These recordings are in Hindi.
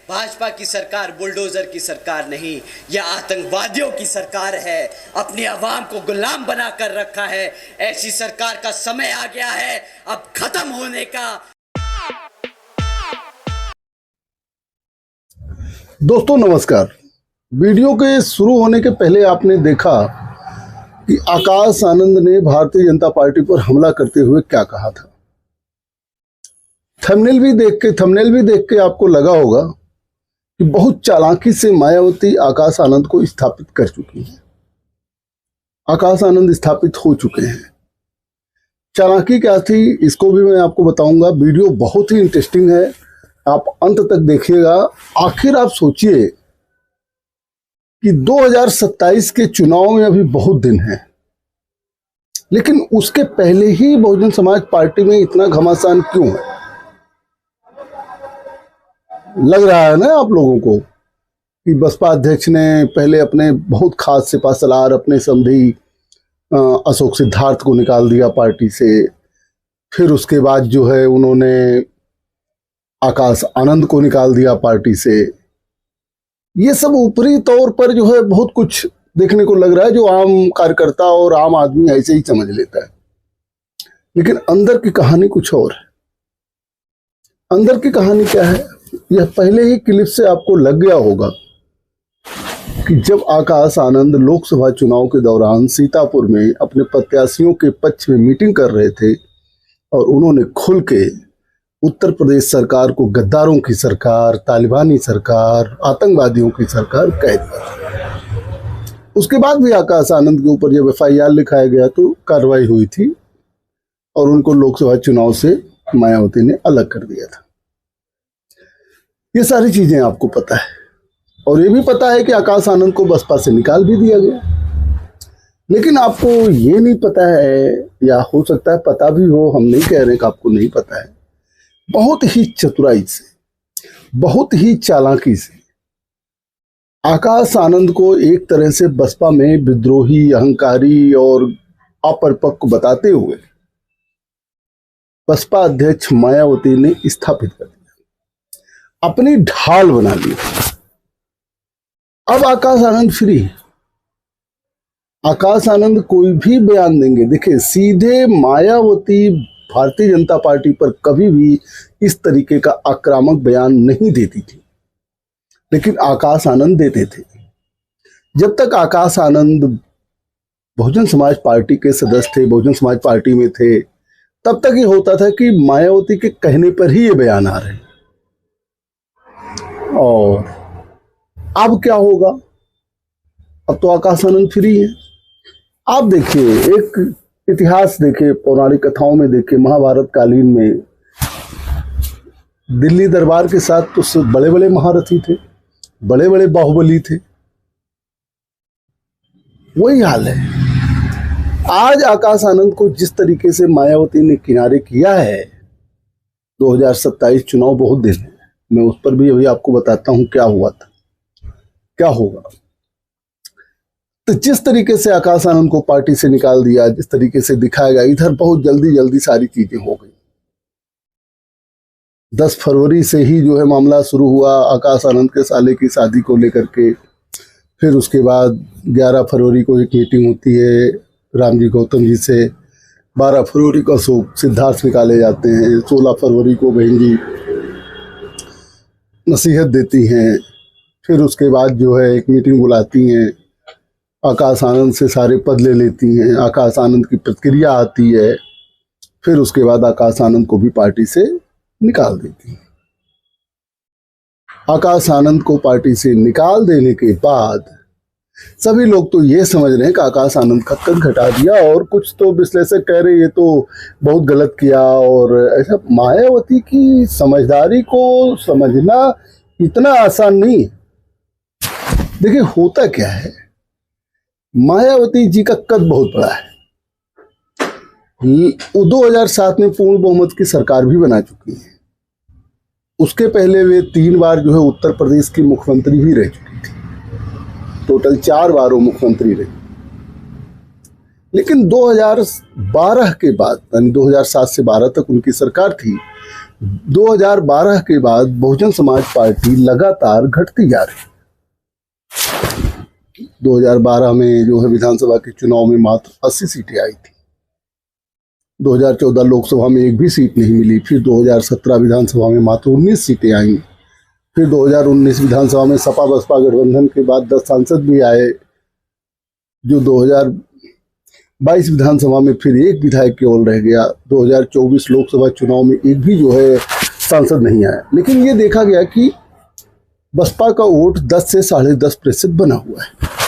भाजपा की सरकार बुलडोजर की सरकार नहीं, यह आतंकवादियों की सरकार है। अपनी आवाम को गुलाम बनाकर रखा है। ऐसी सरकार का समय आ गया है अब खत्म होने का। दोस्तों नमस्कार। वीडियो के शुरू होने के पहले आपने देखा कि आकाश आनंद ने भारतीय जनता पार्टी पर हमला करते हुए क्या कहा था। थंबनेल भी देख के आपको लगा होगा कि बहुत चालाकी से मायावती आकाश आनंद को स्थापित कर चुकी है। आकाश आनंद स्थापित हो चुके हैं। चालाकी क्या थी इसको भी मैं आपको बताऊंगा। वीडियो बहुत ही इंटरेस्टिंग है, आप अंत तक देखिएगा। आखिर आप सोचिए कि 2027 के चुनाव में अभी बहुत दिन है, लेकिन उसके पहले ही बहुजन समाज पार्टी में इतना घमासान क्यों है? लग रहा है ना आप लोगों को कि बसपा अध्यक्ष ने पहले अपने बहुत खास सिपासलार अपने समधी अशोक सिद्धार्थ को निकाल दिया पार्टी से। फिर उसके बाद जो है उन्होंने आकाश आनंद को निकाल दिया पार्टी से। ये सब ऊपरी तौर पर जो है बहुत कुछ देखने को लग रहा है, जो आम कार्यकर्ता और आम आदमी ऐसे ही समझ लेता है, लेकिन अंदर की कहानी कुछ और है। अंदर की कहानी क्या है, यह पहले ही क्लिप से आपको लग गया होगा कि जब आकाश आनंद लोकसभा चुनाव के दौरान सीतापुर में अपने प्रत्याशियों के पक्ष में मीटिंग कर रहे थे और उन्होंने खुल के उत्तर प्रदेश सरकार को गद्दारों की सरकार, तालिबानी सरकार, आतंकवादियों की सरकार कह दिया। उसके बाद भी आकाश आनंद के ऊपर जब FIR लिखाया गया तो कार्रवाई हुई थी और उनको लोकसभा चुनाव से मायावती ने अलग कर दिया था। ये सारी चीजें आपको पता है और ये भी पता है कि आकाश आनंद को बसपा से निकाल भी दिया गया। लेकिन आपको ये नहीं पता है, या हो सकता है पता भी हो, हम नहीं कह रहे कि आपको नहीं पता है, बहुत ही चतुराई से, बहुत ही चालाकी से आकाश आनंद को एक तरह से बसपा में विद्रोही, अहंकारी और अपरिपक्व बताते हुए बसपा अध्यक्ष मायावती ने स्थापित कर दिया, अपनी ढाल बना ली। अब आकाश आनंद फ्री है। आकाश आनंद कोई भी बयान देंगे। देखिए, सीधे मायावती भारतीय जनता पार्टी पर कभी भी इस तरीके का आक्रामक बयान नहीं देती थी, लेकिन आकाश आनंद देते थे। जब तक आकाश आनंद बहुजन समाज पार्टी के सदस्य थे, बहुजन समाज पार्टी में थे, तब तक ये होता था कि मायावती के कहने पर ही ये बयान आ रहे हैं। और अब क्या होगा? अब तो आकाश आनंद फ्री है। आप देखिए, एक इतिहास देखिए, पौराणिक कथाओं में देखिए, महाभारत कालीन में दिल्ली दरबार के साथ तो बड़े बड़े महारथी थे, बड़े बड़े बाहुबली थे। वही हाल है। आज आकाश आनंद को जिस तरीके से मायावती ने किनारे किया है, 2027 चुनाव बहुत दिन है, मैं उस पर भी अभी आपको बताता हूं क्या हुआ था, क्या होगा। तो जिस तरीके से आकाश आनंद को पार्टी से निकाल दिया, जिस तरीके से दिखाया गया, इधर बहुत जल्दी जल्दी सारी चीजें हो गई। 10 फरवरी से ही जो है मामला शुरू हुआ आकाश आनंद के साले की शादी को लेकर के। फिर उसके बाद 11 फरवरी को एक मीटिंग होती है रामजी गौतम जी से। 12 फरवरी को अशोक सिद्धार्थ निकाले जाते हैं। 16 फरवरी को बहन जी नसीहत देती हैं। फिर उसके बाद जो है एक मीटिंग बुलाती हैं, आकाश आनंद से सारे पद ले लेती हैं। आकाश आनंद की प्रतिक्रिया आती है। फिर उसके बाद आकाश आनंद को भी पार्टी से निकाल देती हैं। आकाश आनंद को पार्टी से निकाल देने के बाद सभी लोग तो ये समझ रहे हैं कि आकाश आनंद का कद घटा दिया, और कुछ तो विश्लेषक कह रहे ये तो बहुत गलत किया। और ऐसा मायावती की समझदारी को समझना इतना आसान नहीं है। देखिए, होता क्या है, मायावती जी का कद बहुत बड़ा है। 2007 में पूर्ण बहुमत की सरकार भी बना चुकी है। उसके पहले वे 3 बार जो है उत्तर प्रदेश की मुख्यमंत्री भी रह चुकी थी। टोटल 4 बार वो मुख्यमंत्री रही। लेकिन 2012 के बाद, यानी 2007 से 12 तक उनकी सरकार थी, 2012 के बाद बहुजन समाज पार्टी लगातार घटती जा रही। 2012 में जो है विधानसभा के चुनाव में मात्र 80 सीटें आई थी। 2014 लोकसभा में एक भी सीट नहीं मिली। फिर 2017 विधानसभा में मात्र 19 सीटें आई। फिर 2019 विधानसभा में सपा बसपा गठबंधन के बाद 10 सांसद भी आए। जो 2022 विधानसभा में फिर एक विधायक केवल रह गया। 2024 लोकसभा चुनाव में एक भी जो है सांसद नहीं आया। लेकिन ये देखा गया कि बसपा का वोट 10 से 10.5% बना हुआ है।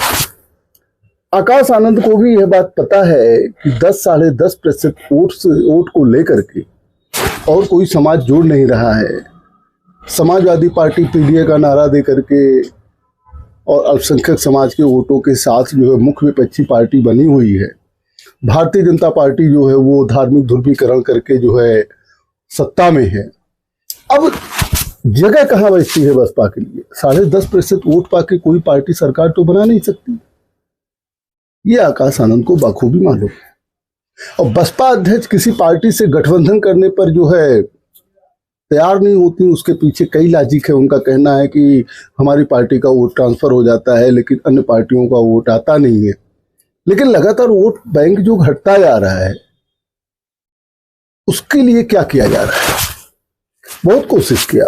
आकाश आनंद को भी यह बात पता है कि 10-10.5% वोट को लेकर के और कोई समाज जोड़ नहीं रहा है। समाजवादी पार्टी पीडीए का नारा दे करके और अल्पसंख्यक समाज के वोटों के साथ जो है मुख्य विपक्षी पार्टी बनी हुई है। भारतीय जनता पार्टी जो है वो धार्मिक ध्रुवीकरण करके जो है सत्ता में है। अब जगह कहाँ बचती है बसपा के लिए? 10.5% वोट पाके कोई पार्टी सरकार तो बना नहीं सकती। ये आकाश आनंद को बखूबी मालूम है। और बसपा अध्यक्ष किसी पार्टी से गठबंधन करने पर जो है तैयार नहीं होती। उसके पीछे कई लॉजिक है। उनका कहना है कि हमारी पार्टी का वोट ट्रांसफर हो जाता है लेकिन अन्य पार्टियों का वोट आता नहीं है। लेकिन लगातार वोट बैंक जो घटता जा रहा है उसके लिए क्या किया जा रहा है? बहुत कोशिश किया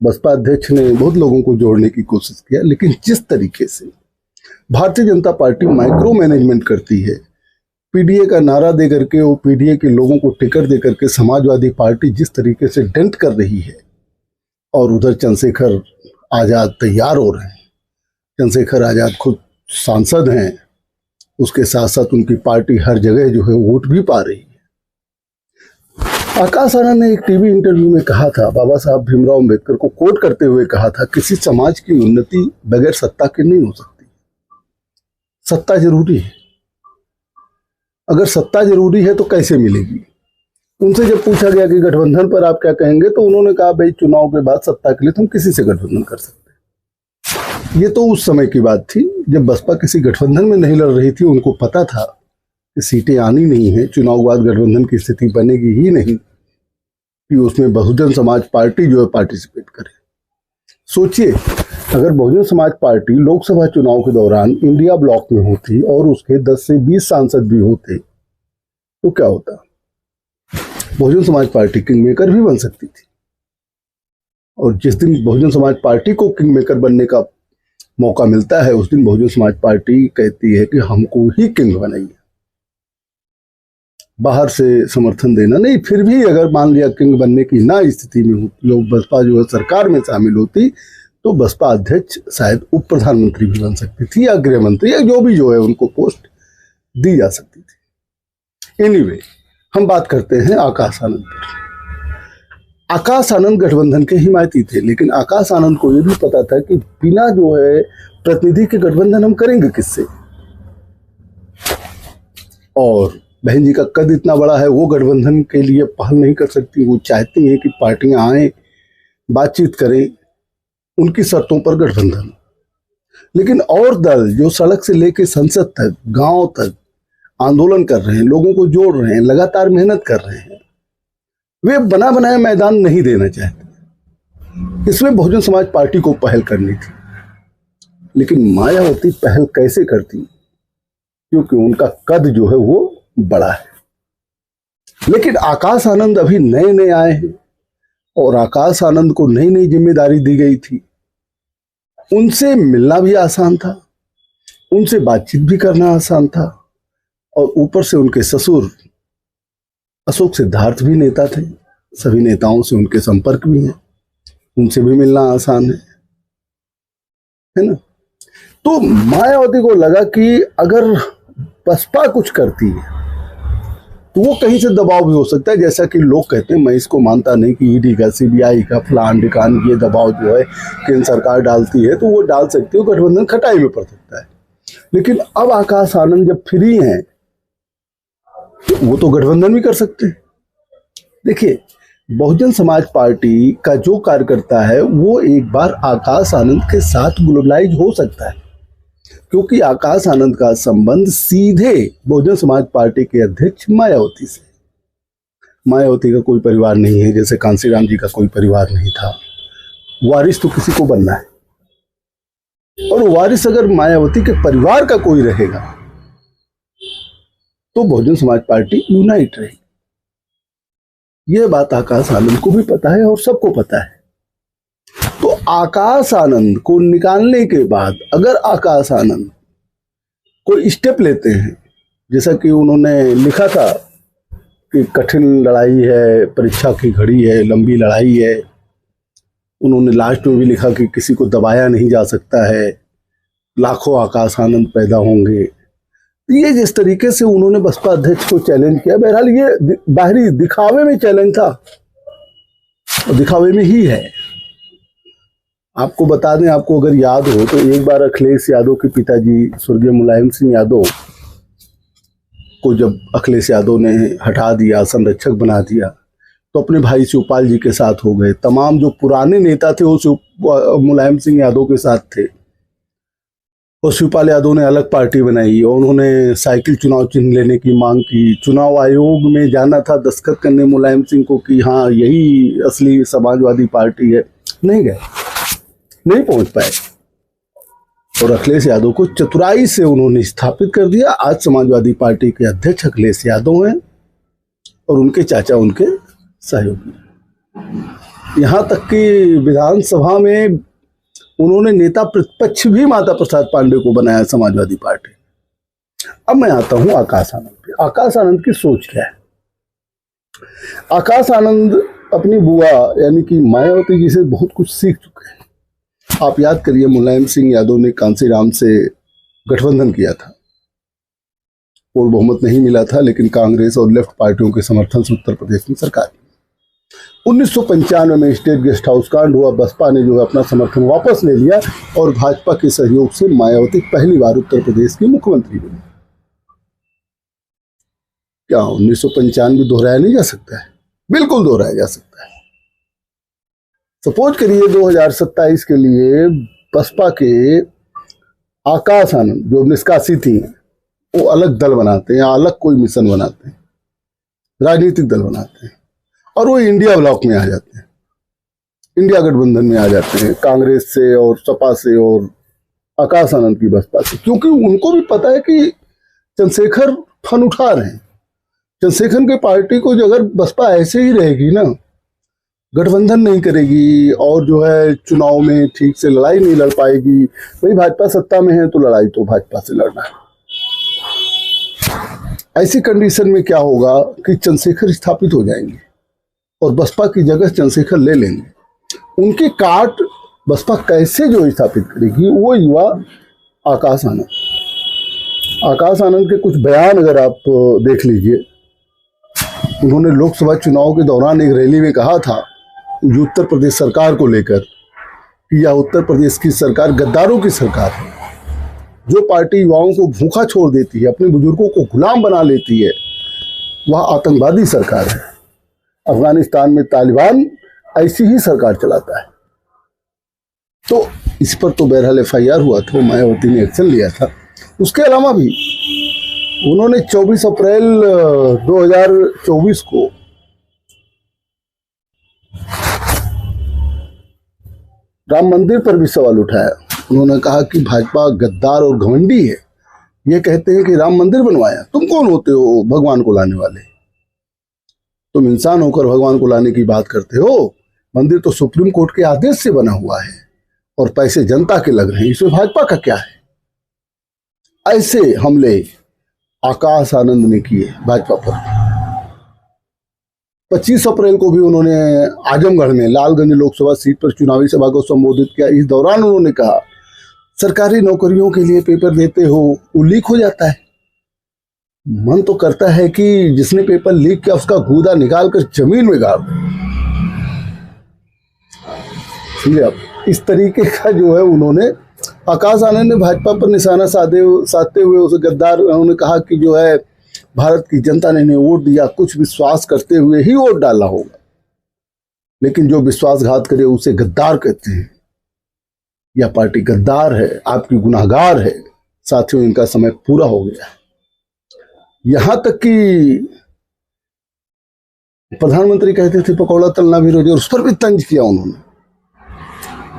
बसपा अध्यक्ष ने, बहुत लोगों को जोड़ने की कोशिश किया। लेकिन जिस तरीके से Bharatiya Janata party micro management करती है, पीडीए का नारा दे करके वो पीडीए के लोगों को टिकट दे करके समाजवादी पार्टी जिस तरीके से डेंट कर रही है, और उधर चंद्रशेखर आजाद तैयार हो रहे हैं। चंद्रशेखर आजाद खुद सांसद हैं, उसके साथ साथ उनकी पार्टी हर जगह जो है वोट भी पा रही है। आकाश आनंद ने एक टीवी इंटरव्यू में कहा था, बाबा साहब भीमराव अम्बेडकर को कोट करते हुए कहा था, किसी समाज की उन्नति बगैर सत्ता के नहीं हो सकती। सत्ता जरूरी है। अगर सत्ता जरूरी है तो कैसे मिलेगी? उनसे जब पूछा गया कि गठबंधन पर आप क्या कहेंगे, तो उन्होंने कहा भाई चुनाव के बाद सत्ता के लिए तुम किसी से गठबंधन कर सकते। ये तो उस समय की बात थी जब बसपा किसी गठबंधन में नहीं लड़ रही थी। उनको पता था कि सीटें आनी नहीं है, चुनाव बाद गठबंधन की स्थिति बनेगी ही नहीं कि उसमें बहुजन समाज पार्टी जो है पार्टिसिपेट करे। सोचिए, अगर बहुजन समाज पार्टी लोकसभा चुनाव के दौरान इंडिया ब्लॉक में होती और उसके 10 से 20 सांसद भी होते तो क्या होता? Bahujan Samaj party king maker भी बन सकती थी। और जिस दिन बहुजन समाज पार्टी को किंग मेकर बनने का मौका मिलता है, उस दिन बहुजन समाज पार्टी कहती है कि हमको ही किंग बनाइए। बाहर से समर्थन देना नहीं। फिर भी अगर मान लिया किंग बनने की ना स्थिति में होती और बसपा जो है सरकार में शामिल होती, तो बसपा अध्यक्ष शायद उप प्रधानमंत्री भी बन सकती थी या गृह मंत्री या जो भी जो है उनको पोस्ट दी जा सकती थी। एनीवे, हम बात करते हैं आकाश आनंद पर। आकाश आनंद गठबंधन के हिमायती थे, लेकिन आकाश आनंद को यह भी पता था कि बिना जो है प्रतिनिधि के गठबंधन हम करेंगे किससे। और बहन जी का कद इतना बड़ा है, वो गठबंधन के लिए पहल नहीं कर सकती। वो चाहती हैं कि पार्टियां आए, बातचीत करें, उनकी शर्तों पर गठबंधन। लेकिन और दल जो सड़क से लेकर संसद तक, गांव तक आंदोलन कर रहे हैं, लोगों को जोड़ रहे हैं, लगातार मेहनत कर रहे हैं, वे बना बनाया मैदान नहीं देना चाहते। इसमें बहुजन समाज पार्टी को पहल करनी थी। लेकिन मायावती पहल कैसे करती? क्योंकि उनका कद जो है वो बड़ा है। लेकिन आकाश आनंद अभी नए नए आए हैं और आकाश आनंद को नई नई जिम्मेदारी दी गई थी। उनसे मिलना भी आसान था, उनसे बातचीत भी करना आसान था, और ऊपर से उनके ससुर अशोक सिद्धार्थ भी नेता थे। सभी नेताओं से उनके संपर्क भी हैं, उनसे भी मिलना आसान है ना। तो मायावती को लगा कि अगर बसपा कुछ करती है तो वो कहीं से दबाव भी हो सकता है। जैसा कि लोग कहते हैं, मैं इसको मानता नहीं कि ईडी का, सीबीआई का, फलान ढिकान ये दबाव जो है केंद्र सरकार डालती है, तो वो डाल सकती है, गठबंधन खटाई में पड़ सकता है। लेकिन अब आकाश आनंद जब फ्री हैं तो वो तो गठबंधन भी कर सकते हैं। देखिए, बहुजन समाज पार्टी का जो कार्यकर्ता है वो एक बार आकाश आनंद के साथ ग्लोबलाइज हो सकता है, क्योंकि आकाश आनंद का संबंध सीधे बहुजन समाज पार्टी के अध्यक्ष मायावती से। मायावती का कोई परिवार नहीं है, जैसे कांसीराम जी का कोई परिवार नहीं था। वारिस तो किसी को बनना है, और वारिस अगर मायावती के परिवार का कोई रहेगा तो बहुजन समाज पार्टी यूनाइट रहेगी। यह बात आकाश आनंद को भी पता है और सबको पता है। तो आकाश आनंद को निकालने के बाद अगर आकाश आनंद कोई स्टेप लेते हैं, जैसा कि उन्होंने लिखा था कि कठिन लड़ाई है, परीक्षा की घड़ी है, लंबी लड़ाई है, उन्होंने लास्ट में भी लिखा कि किसी को दबाया नहीं जा सकता है, लाखों आकाश आनंद पैदा होंगे। ये जिस तरीके से उन्होंने बसपा अध्यक्ष को चैलेंज किया, बहरहाल ये बाहरी दिखावे में चैलेंज था, और दिखावे में ही है। आपको बता दें, आपको अगर याद हो तो एक बार अखिलेश यादव के पिताजी स्वर्गीय मुलायम सिंह यादव को जब अखिलेश यादव ने हटा दिया, संरक्षक बना दिया, तो अपने भाई शिवपाल जी के साथ हो गए। तमाम जो पुराने नेता थे वो मुलायम सिंह यादव के साथ थे, और शिवपाल यादव ने अलग पार्टी बनाई और उन्होंने साइकिल चुनाव चिन्ह लेने की मांग की। चुनाव आयोग में जाना था दस्तखत करने मुलायम सिंह को कि हाँ यही असली समाजवादी पार्टी है, नहीं गए, नहीं पहुंच पाए, और अखिलेश यादव को चतुराई से उन्होंने स्थापित कर दिया। आज समाजवादी पार्टी के अध्यक्ष अखिलेश यादव हैं और उनके चाचा उनके सहयोगी। यहाँ तक कि विधानसभा में उन्होंने नेता प्रतिपक्ष भी माता प्रसाद पांडे को बनाया समाजवादी पार्टी। अब मैं आता हूं आकाश आनंद पे। आकाश आनंद की सोच क्या है? आकाश आनंद अपनी बुआ यानी कि मायावती जी से बहुत कुछ सीख चुके हैं। आप याद करिए, मुलायम सिंह यादव ने कांसीराम से गठबंधन किया था, पूर्ण बहुमत नहीं मिला था, लेकिन कांग्रेस और लेफ्ट पार्टियों के समर्थन से उत्तर प्रदेश में सरकार 1995 में स्टेट गेस्ट हाउस कांड हुआ। बसपा ने जो है अपना समर्थन वापस ले लिया और भाजपा के सहयोग से मायावती पहली बार उत्तर प्रदेश की मुख्यमंत्री बनी। क्या 1995 दोहराया नहीं जा सकता है? बिल्कुल दोहराया जा सकता है। सपोज करिए 2027 के लिए बसपा के आकाश आनंद जो निष्कासित थी, वो अलग दल बनाते हैं या अलग कोई मिशन बनाते हैं, राजनीतिक दल बनाते हैं, और वो इंडिया ब्लॉक में आ जाते हैं, इंडिया गठबंधन में आ जाते हैं, कांग्रेस से और सपा से और आकाश आनंद की बसपा से। क्योंकि उनको भी पता है कि चंद्रशेखर फन उठा रहे हैं। चंद्रशेखर की पार्टी को जो अगर बसपा ऐसे ही रहेगी ना, गठबंधन नहीं करेगी और जो है चुनाव में ठीक से लड़ाई नहीं लड़ पाएगी, भाई भाजपा सत्ता में है तो लड़ाई तो भाजपा से लड़ना है। ऐसी कंडीशन में क्या होगा कि चंद्रशेखर स्थापित हो जाएंगे और बसपा की जगह चंद्रशेखर ले लेंगे। उनके काट बसपा कैसे जो स्थापित करेगी, वो युवा आकाश आनंद। आकाश आनंद के कुछ बयान अगर आप देख लीजिए, उन्होंने लोकसभा चुनाव के दौरान एक रैली में कहा था उत्तर प्रदेश सरकार को लेकर कि यह उत्तर प्रदेश की सरकार गद्दारों की सरकार है। जो पार्टी युवाओं को भूखा छोड़ देती है, अपने बुजुर्गों को गुलाम बना लेती है, वह आतंकवादी सरकार है। अफगानिस्तान में तालिबान ऐसी ही सरकार चलाता है। तो इस पर तो बहरहाल FIR हुआ था, मायावती ने एक्शन लिया था। उसके अलावा भी उन्होंने 24 अप्रैल 2024 को राम मंदिर पर भी सवाल उठाया। उन्होंने कहा कि भाजपा गद्दार और घमंडी है। ये कहते हैं कि राम मंदिर बनवाया, तुम कौन होते हो भगवान को लाने वाले? तुम इंसान होकर भगवान को लाने की बात करते हो। मंदिर तो सुप्रीम कोर्ट के आदेश से बना हुआ है और पैसे जनता के लग रहे हैं, इसमें भाजपा का क्या है? ऐसे हमले आकाश आनंद ने किए भाजपा पर। 25 अप्रैल को भी उन्होंने आजमगढ़ में लालगंज लोकसभा सीट पर चुनावी सभा को संबोधित किया। इस दौरान उन्होंने कहा, सरकारी नौकरियों के लिए पेपर देते हो, वो लीक हो जाता है। मन तो करता है कि जिसने पेपर लीक किया उसका गूदा निकालकर जमीन में गाड़ दो। इस तरीके का जो है उन्होंने, आकाश आनंद ने भाजपा पर निशाना साधते हुए उसे गद्दार, उन्होंने कहा कि जो है भारत की जनता ने वोट दिया, कुछ विश्वास करते हुए ही वोट डाला होगा, लेकिन जो विश्वासघात करे उसे गद्दार कहते हैं। यह पार्टी गद्दार है, आपकी गुनाहगार है। साथियों, इनका समय पूरा हो गया है। यहां तक कि प्रधानमंत्री कहते थे पकौड़ा तलना भी रोजगार, उस पर भी तंज किया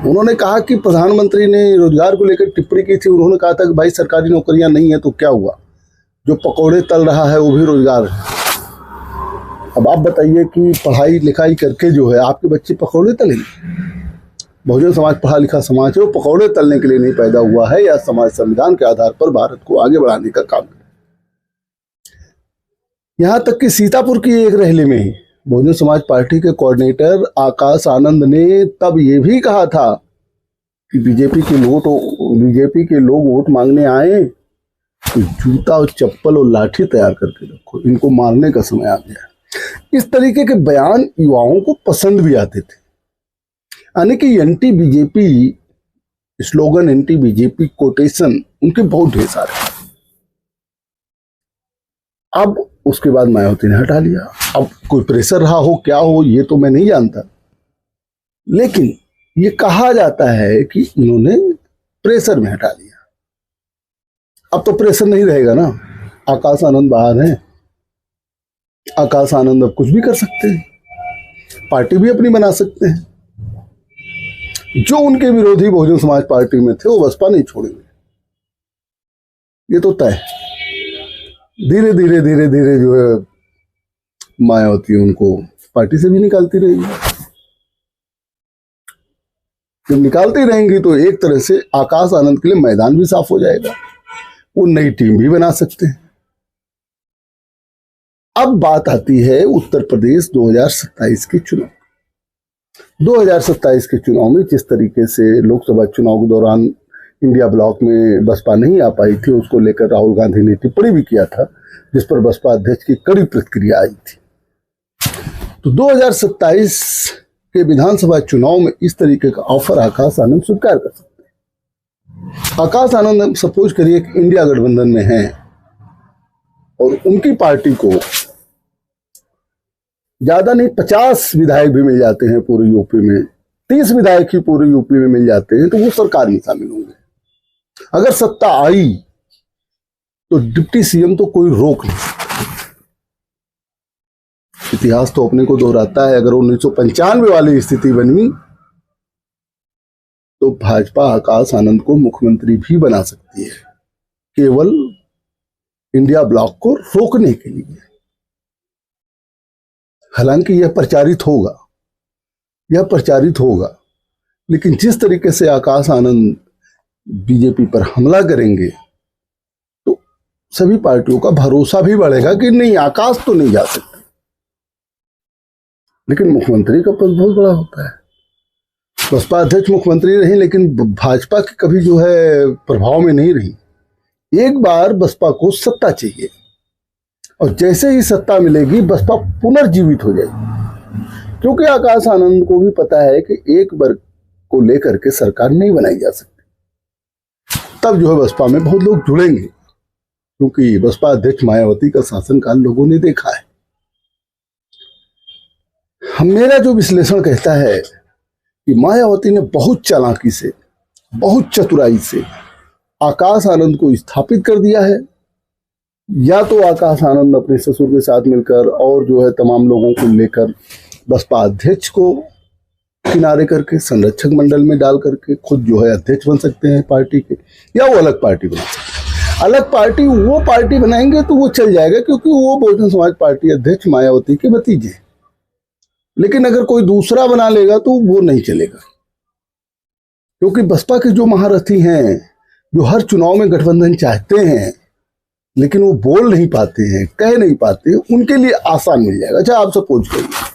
उन्होंने कहा कि प्रधानमंत्री ने रोजगार को लेकर टिप्पणी की थी। उन्होंने कहा था कि भाई सरकारी नौकरियां नहीं है तो क्या हुआ, जो पकौड़े तल रहा है वो भी रोजगार है। अब आप बताइए कि पढ़ाई लिखाई करके जो है आपके बच्चे पकौड़े तलेंगे? बहुजन समाज पढ़ा लिखा समाज है, वो पकौड़े तलने के लिए नहीं पैदा हुआ है। या समाज संविधान के आधार पर भारत को आगे बढ़ाने का काम करे। यहाँ तक कि सीतापुर की एक रैली में ही बहुजन समाज पार्टी के कोऑर्डिनेटर आकाश आनंद ने तब ये भी कहा था कि बीजेपी के लोग वोट मांगने आए तो जूता और चप्पल और लाठी तैयार करके रखो, इनको मारने का समय आ गया। इस तरीके के बयान युवाओं को पसंद भी आते थे। यानी कि anti BJP slogan, anti BJP quotation उनके बहुत ढेर सारे। अब उसके बाद मायावती ने हटा लिया। अब कोई प्रेशर रहा हो क्या हो ये तो मैं नहीं जानता, लेकिन ये कहा जाता है कि इन्होंने प्रेशर में हटा लिया। अब तो प्रेशर नहीं रहेगा ना, आकाश आनंद बाहर हैं, आकाश आनंद अब कुछ भी कर सकते हैं, पार्टी भी अपनी बना सकते हैं। जो उनके विरोधी बहुजन समाज पार्टी में थे वो बसपा नहीं छोड़ेंगे, ये तो तय। धीरे धीरे जो है मायावती उनको पार्टी से भी निकालती रहेगी। जब निकालती रहेंगी तो एक तरह से आकाश आनंद के लिए मैदान भी साफ हो जाएगा, वो नई टीम भी बना सकते हैं। अब बात आती है उत्तर प्रदेश 2027 के चुनाव। 2027 के चुनाव में जिस तरीके से लोकसभा चुनाव के दौरान इंडिया ब्लॉक में बसपा नहीं आ पाई थी, उसको लेकर राहुल गांधी ने टिप्पणी भी किया था, जिस पर बसपा अध्यक्ष की कड़ी प्रतिक्रिया आई थी। तो 2027 के विधानसभा चुनाव में इस तरीके का ऑफर आकाश आनंद स्वीकार कर सकते हैं। आकाश आनंद सपोज करिए कि इंडिया गठबंधन में हैं और उनकी पार्टी को ज्यादा नहीं 50 विधायक भी मिल जाते हैं पूरे यूपी में, 30 विधायक ही पूरे यूपी में मिल जाते हैं, तो वो सरकार में शामिल होंगे। अगर सत्ता आई तो डिप्टी सीएम तो कोई रोक नहीं सकता। इतिहास तो अपने को दोहराता है। अगर 1995 वाली स्थिति बनी तो भाजपा आकाश आनंद को मुख्यमंत्री भी बना सकती है, केवल इंडिया ब्लॉक को रोकने के लिए। हालांकि यह प्रचारित होगा, लेकिन जिस तरीके से आकाश आनंद बीजेपी पर हमला करेंगे तो सभी पार्टियों का भरोसा भी बढ़ेगा कि नहीं, आकाश तो नहीं जा सकते। लेकिन मुख्यमंत्री का पद बहुत बड़ा होता है। बसपा अध्यक्ष मुख्यमंत्री रही, लेकिन भाजपा की कभी जो है प्रभाव में नहीं रही। एक बार बसपा को सत्ता चाहिए और जैसे ही सत्ता मिलेगी बसपा पुनर्जीवित हो जाएगी, क्योंकि आकाश आनंद को भी पता है कि एक वर्ग को लेकर के सरकार नहीं बनाई जा सकती। तब जो है बसपा में बहुत लोग जुड़ेंगे, क्योंकि बसपा अध्यक्ष मायावती का शासनकाल लोगों ने देखा है। मेरा जो विश्लेषण कहता है कि मायावती ने बहुत चालाकी से, बहुत चतुराई से आकाश आनंद को स्थापित कर दिया है। या तो आकाश आनंद अपने ससुर के साथ मिलकर और जो है तमाम लोगों को लेकर बसपा अध्यक्ष को किनारे करके संरक्षक मंडल में डाल करके खुद जो है अध्यक्ष बन सकते हैं पार्टी के, या वो अलग पार्टी बना सकते हैं। अलग पार्टी वो पार्टी बनाएंगे तो वो चल जाएगा, क्योंकि वो बहुजन समाज पार्टी अध्यक्ष मायावती के भतीजे। लेकिन अगर कोई दूसरा बना लेगा तो वो नहीं चलेगा, क्योंकि बसपा के जो महारथी हैं, जो हर चुनाव में गठबंधन चाहते हैं लेकिन वो बोल नहीं पाते हैं, कह नहीं पाते, उनके लिए आसान मिल जाएगा। अच्छा, आप सपोज करिए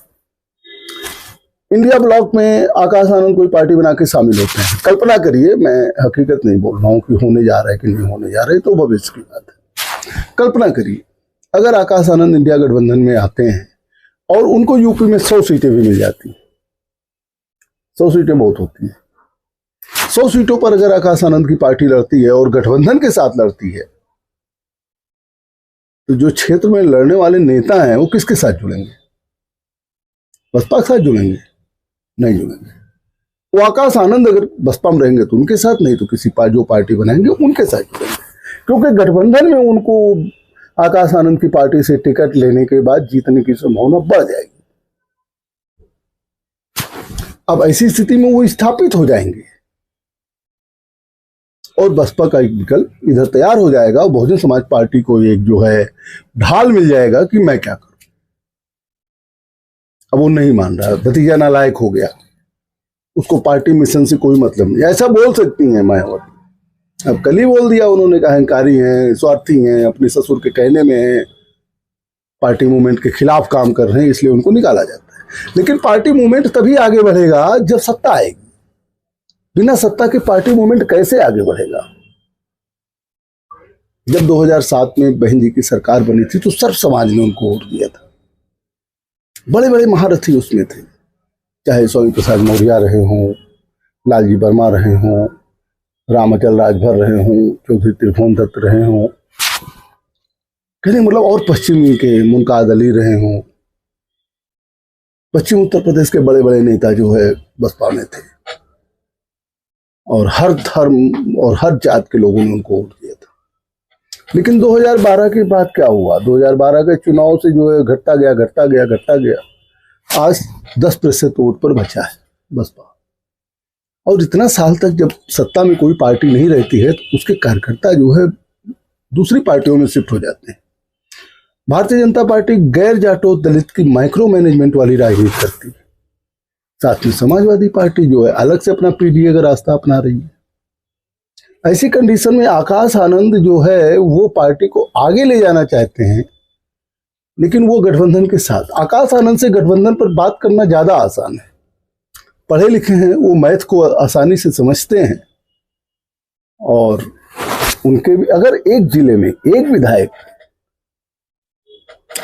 इंडिया ब्लॉक में आकाश आनंद कोई पार्टी बना के शामिल होते हैं। कल्पना करिए, मैं हकीकत नहीं बोल रहा हूं कि होने जा रहा है कि नहीं होने जा रहा है, तो भविष्य की बात है। कल्पना करिए अगर आकाश आनंद इंडिया गठबंधन में आते हैं और उनको यूपी में 100 सीटें भी मिल जाती हैं। 100 सीटें बहुत होती हैं। 100 सीटों पर अगर आकाश आनंद की पार्टी लड़ती है और गठबंधन के साथ लड़ती है, तो जो क्षेत्र में लड़ने वाले नेता हैं वो किसके साथ जुड़ेंगे? बसपा के साथ जुड़ेंगे? नहीं जुड़ेंगे। वो आकाश आनंद अगर बसपा में रहेंगे तो उनके साथ, नहीं तो किसी जो पार्टी बनाएंगे उनके साथ जुड़ेंगे, क्योंकि गठबंधन में उनको आकाश आनंद की पार्टी से टिकट लेने के बाद जीतने की संभावना बढ़ जाएगी। अब ऐसी स्थिति में वो स्थापित हो जाएंगे और बसपा का एक विकल्प इधर तैयार हो जाएगा। बहुजन समाज पार्टी को एक जो है ढाल मिल जाएगा कि मैं क्या करूं। अब वो नहीं मान रहा, भतीजा नालायक हो गया, उसको पार्टी मिशन से कोई मतलब नहीं। ऐसा बोल सकती हैं मायावती, अब कल ही बोल दिया उन्होंने, कहा अहंकारी हैं, स्वार्थी हैं, अपने ससुर के कहने में हैं, पार्टी मूवमेंट के खिलाफ काम कर रहे हैं, इसलिए उनको निकाला जाता है। लेकिन पार्टी मूवमेंट तभी आगे बढ़ेगा जब सत्ता आएगी। बिना सत्ता के पार्टी मूवमेंट कैसे आगे बढ़ेगा? जब 2007 में बहन जी की सरकार बनी थी तो सर्व समाज ने उनको वोट दिया था। बड़े बड़े महारथी उसमें थे, चाहे स्वामी प्रसाद मौर्य रहे हों, लालजी वर्मा रहे हों, रामाचल राजभर रहे हों, चौधरी त्रिभुवन दत्त रहे हों, कहने मतलब और पश्चिमी के मुनकाद अली रहे हों। पश्चिम उत्तर प्रदेश के बड़े बड़े नेता जो है बसपा में थे और हर धर्म और हर जात के लोगों ने उनको वोट दिया था। लेकिन 2012 के बाद क्या हुआ? 2012 के चुनाव से जो है घटता गया। आज 10% वोट पर बचा है बसपा। और इतना साल तक जब सत्ता में कोई पार्टी नहीं रहती है तो उसके कार्यकर्ता जो है दूसरी पार्टियों में शिफ्ट हो जाते हैं। भारतीय जनता पार्टी गैर जाटो दलित की माइक्रो मैनेजमेंट वाली राजनीति करती है। साथ में समाजवादी पार्टी जो है अलग से अपना पीडीए का रास्ता अपना रही है। ऐसी कंडीशन में आकाश आनंद जो है वो पार्टी को आगे ले जाना चाहते हैं, लेकिन वो गठबंधन के साथ। आकाश आनंद से गठबंधन पर बात करना ज्यादा आसान है, पढ़े लिखे हैं, वो मैथ को आसानी से समझते हैं। और उनके भी अगर एक जिले में एक विधायक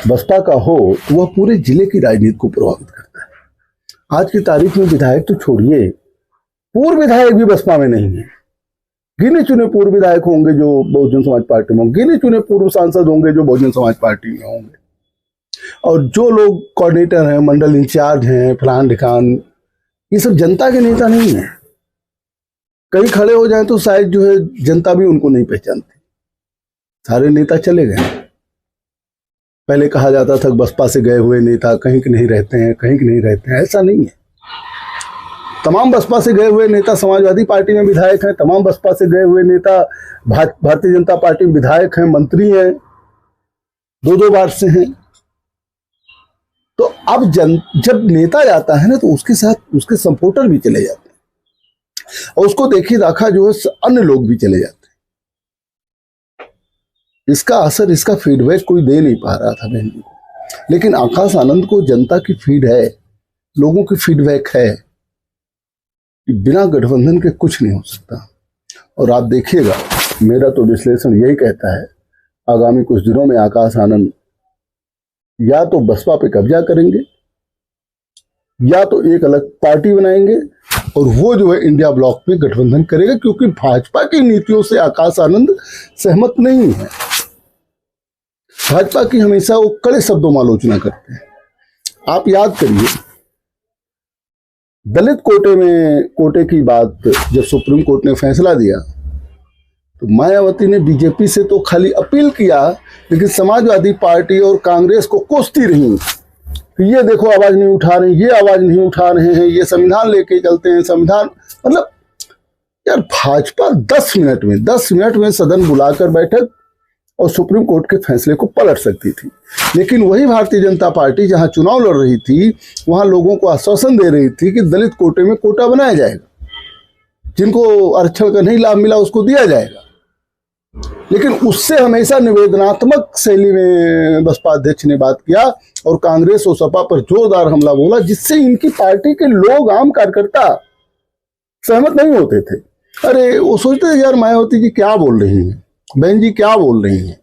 बसपा का हो तो वह पूरे जिले की राजनीति को प्रभावित करता है। आज की तारीख में विधायक तो छोड़िए, पूर्व विधायक भी बसपा में नहीं है। गिने चुने पूर्व विधायक होंगे जो बहुजन समाज पार्टी में होंगे, गिने चुने पूर्व सांसद होंगे जो बहुजन समाज पार्टी में होंगे, और जो लोग कोऑर्डिनेटर हैं, मंडल इंचार्ज हैं, फलान ढिकान, ये सब जनता के नेता नहीं है। कहीं खड़े हो जाए तो शायद जो है जनता भी उनको नहीं पहचानती। सारे नेता चले गए। पहले कहा जाता था बसपा से गए हुए नेता कहीं के नहीं रहते हैं, ऐसा नहीं है। तमाम बसपा से गए हुए नेता समाजवादी पार्टी में विधायक हैं, तमाम बसपा से गए हुए नेता भारतीय जनता पार्टी में विधायक हैं, मंत्री हैं, 2-2 बार से हैं। तो अब जब नेता जाता है ना तो उसके साथ उसके सपोर्टर भी चले जाते हैं और उसको देखी दाखा जो है अन्य लोग भी चले जाते हैं। इसका असर, इसका फीडबैक कोई दे नहीं पा रहा था बहन जी को। लेकिन आकाश आनंद को जनता की फीड है, लोगों की फीडबैक है कि बिना गठबंधन के कुछ नहीं हो सकता। और आप देखिएगा, मेरा तो विश्लेषण यही कहता है, आगामी कुछ दिनों में आकाश आनंद या तो बसपा पे कब्जा करेंगे या तो एक अलग पार्टी बनाएंगे और वो जो है इंडिया ब्लॉक में गठबंधन करेगा, क्योंकि भाजपा की नीतियों से आकाश आनंद सहमत नहीं है। भाजपा की हमेशा वो कड़े शब्दों में आलोचना करते हैं। आप याद करिए, दलित कोटे की बात जब सुप्रीम कोर्ट ने फैसला दिया तो मायावती ने बीजेपी से तो खाली अपील किया, लेकिन समाजवादी पार्टी और कांग्रेस को कोसती रही कि ये देखो आवाज नहीं उठा रहे, ये आवाज नहीं उठा रहे हैं, ये संविधान लेके चलते हैं, संविधान। मतलब यार, भाजपा 10 मिनट में सदन बुलाकर बैठक और सुप्रीम कोर्ट के फैसले को पलट सकती थी। लेकिन वही भारतीय जनता पार्टी जहां चुनाव लड़ रही थी वहां लोगों को आश्वासन दे रही थी कि दलित कोटे में कोटा बनाया जाएगा, जिनको आरक्षण का नहीं लाभ मिला उसको दिया जाएगा। लेकिन उससे हमेशा निवेदनात्मक शैली में बसपा अध्यक्ष ने बात किया और कांग्रेस और सपा पर जोरदार हमला बोला, जिससे इनकी पार्टी के लोग, आम कार्यकर्ता सहमत नहीं होते थे। अरे वो सोचते थे यार मायावती जी क्या बोल रही हैं, बहन जी क्या बोल रही हैं,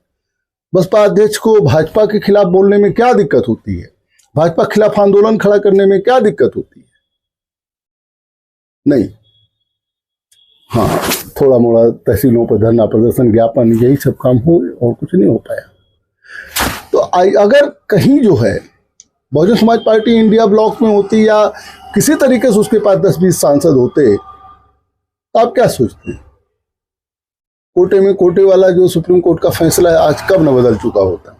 बसपा अध्यक्ष को भाजपा के खिलाफ बोलने में क्या दिक्कत होती है, भाजपा के खिलाफ आंदोलन खड़ा करने में क्या दिक्कत होती है। नहीं, हाँ, थोड़ा मोड़ा तहसीलों पर धरना प्रदर्शन, ज्ञापन, यही सब काम हो और कुछ नहीं हो पाया। तो अगर कहीं जो है Bahujan Samaj party India block में होती या किसी तरीके से उसके पास 10-20 सांसद होते तो आप क्या सोचते हैं? कोटे में कोटे वाला जो सुप्रीम कोर्ट का फैसला है आज कब न बदल चुका होता?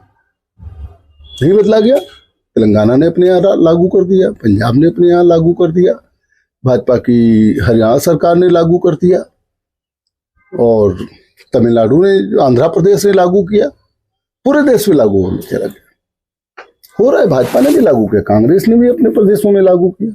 नहीं बदला गया। तेलंगाना ने अपने यहाँ लागू कर दिया, पंजाब ने अपने यहाँ लागू कर दिया, भाजपा की हरियाणा सरकार ने लागू कर दिया और तमिलनाडु ने, आंध्र प्रदेश ने लागू किया, पूरे देश में लागू होने चला गया। हो रहा है, भाजपा ने भी लागू किया, कांग्रेस ने भी अपने प्रदेशों में लागू किया।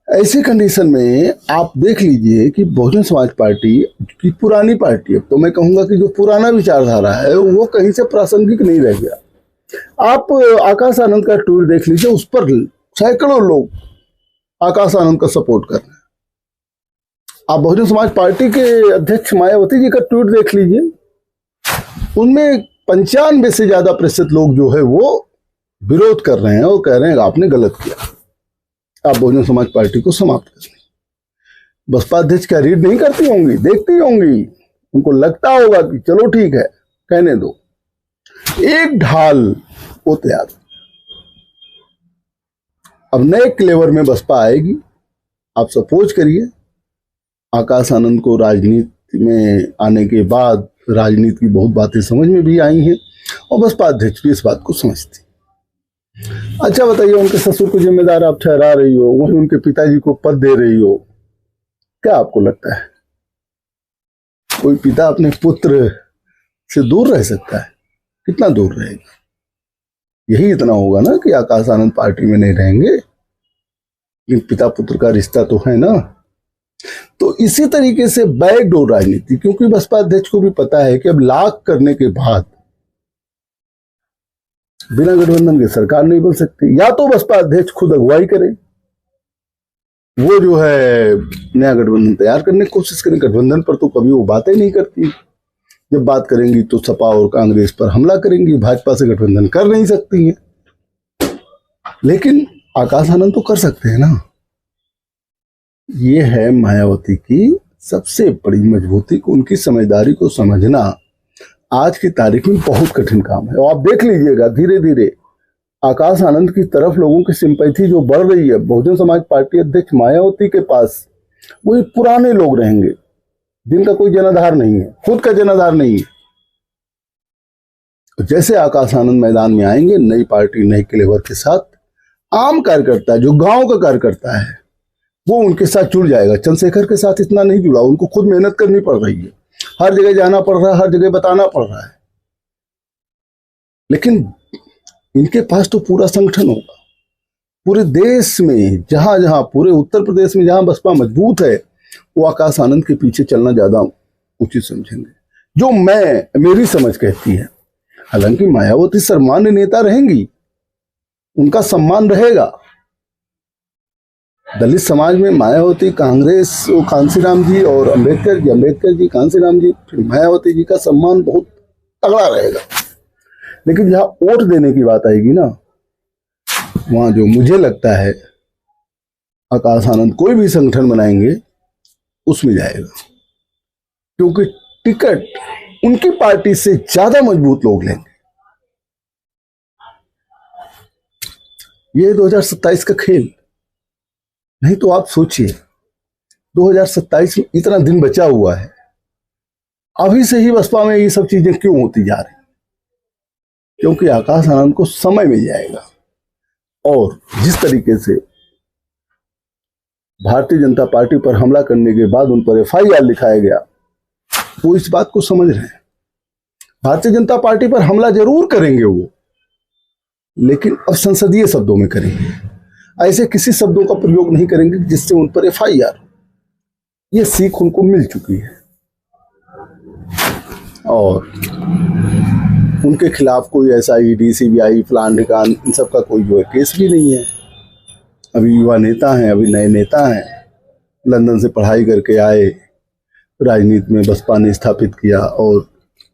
ऐसी कंडीशन में आप देख लीजिए कि बहुजन समाज पार्टी की पुरानी पार्टी है, तो मैं कहूंगा कि जो पुराना विचारधारा है वो कहीं से प्रासंगिक नहीं रह गया। आप आकाश आनंद का ट्वीट देख लीजिए, उस पर सैकड़ों लोग आकाश आनंद का सपोर्ट कर रहे हैं। आप बहुजन समाज पार्टी के अध्यक्ष मायावती जी का ट्वीट देख लीजिए, उनमें 95 से ज्यादा प्रतिशत लोग जो है वो विरोध कर रहे हैं और कह रहे हैं आपने गलत किया, आप बहुजन समाज पार्टी को समाप्त करें। बसपा अध्यक्ष क्या रीड नहीं करती होंगी, देखती होंगी, उनको लगता होगा कि चलो ठीक है कहने दो, एक ढाल वो तैयार। अब नए क्लेवर में बसपा आएगी। आप सपोज करिए आकाश आनंद को राजनीति में आने के बाद राजनीति की बहुत बातें समझ में भी आई हैं और बसपा अध्यक्ष भी इस बात को समझती। अच्छा बताइए, उनके ससुर को जिम्मेदार आप ठहरा रही हो, वहीं उनके पिताजी को पद दे रही हो, क्या आपको लगता है कोई पिता अपने पुत्र से दूर रह सकता है? कितना दूर रहेगा? यही इतना होगा ना कि आकाश आनंद पार्टी में नहीं रहेंगे, लेकिन पिता पुत्र का रिश्ता तो है ना। तो इसी तरीके से बैकडोर राजनीति, क्योंकि बसपा अध्यक्ष को भी पता है कि अब लाख करने के बाद बिना गठबंधन के सरकार नहीं बन सकती। या तो बसपा अध्यक्ष खुद अगुवाई करे, वो जो है नया गठबंधन तैयार करने की कोशिश करें। गठबंधन पर तो कभी वो बातें नहीं करती, जब बात करेंगी तो सपा और कांग्रेस पर हमला करेंगी, भाजपा से गठबंधन कर नहीं सकती हैं। लेकिन आकाश आनंद तो कर सकते हैं ना। ये है मायावती की सबसे बड़ी मजबूती को, उनकी समझदारी को समझना आज की तारीख में बहुत कठिन काम है। और आप देख लीजिएगा धीरे धीरे आकाश आनंद की तरफ लोगों की सिंपैथी जो बढ़ रही है। बहुजन समाज पार्टी अध्यक्ष मायावती के पास वही पुराने लोग रहेंगे जिनका कोई जनाधार नहीं है, खुद का जनाधार नहीं है। जैसे आकाश आनंद मैदान में आएंगे नई पार्टी नई क्लेवर के साथ, आम कार्यकर्ता जो गांव का कार्यकर्ता है वो उनके साथ जुड़ जाएगा। चंद्रशेखर के साथ इतना नहीं जुड़ा, उनको खुद मेहनत करनी पड़ रही है, हर जगह जाना पड़ रहा है, हर जगह बताना पड़ रहा है। लेकिन इनके पास तो पूरा संगठन होगा। पूरे देश में जहां जहां, पूरे उत्तर प्रदेश में जहां बसपा मजबूत है, वो आकाश आनंद के पीछे चलना ज्यादा उचित समझेंगे, जो मेरी समझ कहती है। हालांकि मायावती सर्वमान्य नेता रहेंगी, उनका सम्मान रहेगा। दलित समाज में मायावती, कांग्रेस, कांसीराम जी और अंबेडकर जी, कांसीराम जी, फिर मायावती जी का सम्मान बहुत तगड़ा रहेगा। लेकिन जहां वोट देने की बात आएगी ना, वहां जो मुझे लगता है आकाश आनंद कोई भी संगठन बनाएंगे उसमें जाएगा, क्योंकि टिकट उनकी पार्टी से ज्यादा मजबूत लोग लेंगे। ये 2027 का खेल नहीं। तो आप सोचिए 2027 में इतना दिन बचा हुआ है, अभी से ही बसपा में ये सब चीजें क्यों होती जा रही? क्योंकि आकाश आनंद को समय मिल जाएगा। और जिस तरीके से भारतीय जनता पार्टी पर हमला करने के बाद उन पर FIR लिखाया गया, वो इस बात को समझ रहे हैं। भारतीय जनता पार्टी पर हमला जरूर करेंगे वो, लेकिन अब संसदीय शब्दों में करेंगे। ऐसे किसी शब्दों का प्रयोग नहीं करेंगे जिससे उन पर FIR। ये सीख उनको मिल चुकी है और उनके खिलाफ कोई ऐसा ED, CBI, फलान ढिकान, इन सब का कोई जो है केस भी नहीं है। अभी युवा नेता हैं, अभी नए नेता हैं, लंदन से पढ़ाई करके आए, राजनीति में बसपा ने स्थापित किया और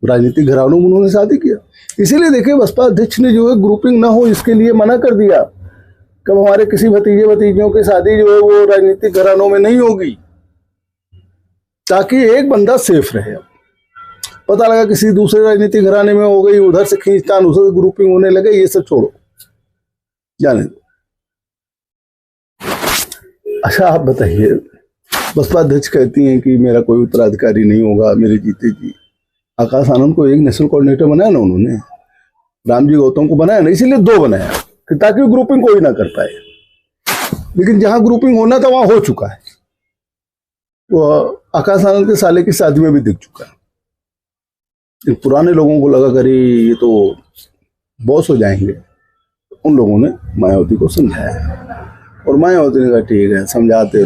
राजनीतिक घरानों में उन्होंने शादी किया। इसीलिए देखिए बसपा अध्यक्ष ने जो है ग्रुपिंग ना हो इसके लिए मना कर दिया, कब हमारे किसी भतीजे भतीजियों की शादी जो है वो राजनीतिक घरानों में नहीं होगी, ताकि एक बंदा सेफ रहे। पता लगा किसी दूसरे राजनीतिक घराने में हो गई, उधर से खींचतान, उधर ग्रुपिंग होने लगे, ये सब छोड़ो, जाने दो। अच्छा आप बताइए, बसपा अध्यक्ष कहती हैं कि मेरा कोई उत्तराधिकारी नहीं होगा मेरे जीते जी। आकाश आनंद को एक नेशनल कोऑर्डिनेटर बनाया ना उन्होंने, रामजी गौतम को बनाया ना, इसीलिए 2 बनाया कि ताकि ग्रुपिंग कोई ना कर पाए। लेकिन जहां ग्रुपिंग होना था वहां हो चुका है। वो आकाश आनंद के साले की शादी में भी दिख चुका है। इन पुराने लोगों को लगा करी ये तो बॉस हो जाएंगे, उन लोगों ने मायावती को समझाया और मायावती ने कहा ठीक है, समझाते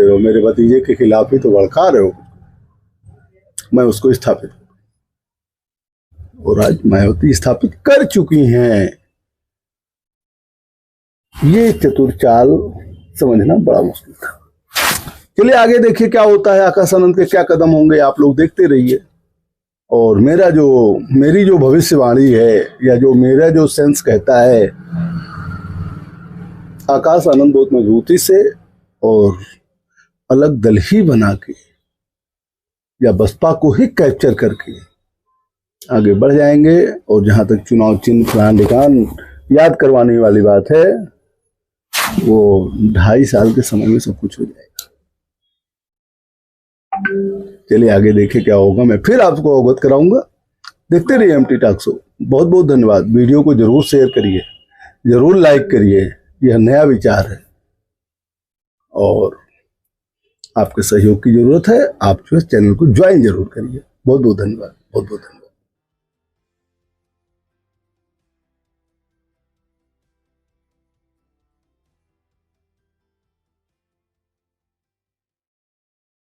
रहो, मेरे भतीजे के खिलाफ ही तो भड़का रहे हो, मैं उसको स्थापित, और आज मायावती स्थापित कर चुकी हैं। ये चतुर चाल समझना बड़ा मुश्किल था। चलिए आगे देखिए क्या होता है, आकाश आनंद के क्या कदम होंगे, आप लोग देखते रहिए। और मेरी जो भविष्यवाणी है या जो मेरा जो सेंस कहता है, आकाश आनंद बहुत मजबूती से और अलग दल ही बना के या बसपा को ही कैप्चर करके आगे बढ़ जाएंगे। और जहां तक चुनाव चिन्ह फलान ढिकान याद करवाने वाली बात है, वो 2.5 साल के समय में सब कुछ हो जाएगा। चलिए आगे देखिए क्या होगा, मैं फिर आपको अवगत कराऊंगा। देखते रहिए एमटी टॉक शो। बहुत बहुत धन्यवाद। वीडियो को जरूर शेयर करिए, जरूर लाइक करिए, यह नया विचार है और आपके सहयोग की जरूरत है। आप जो है चैनल को ज्वाइन जरूर करिए। बहुत बहुत धन्यवाद, बहुत बहुत धन्यवाद।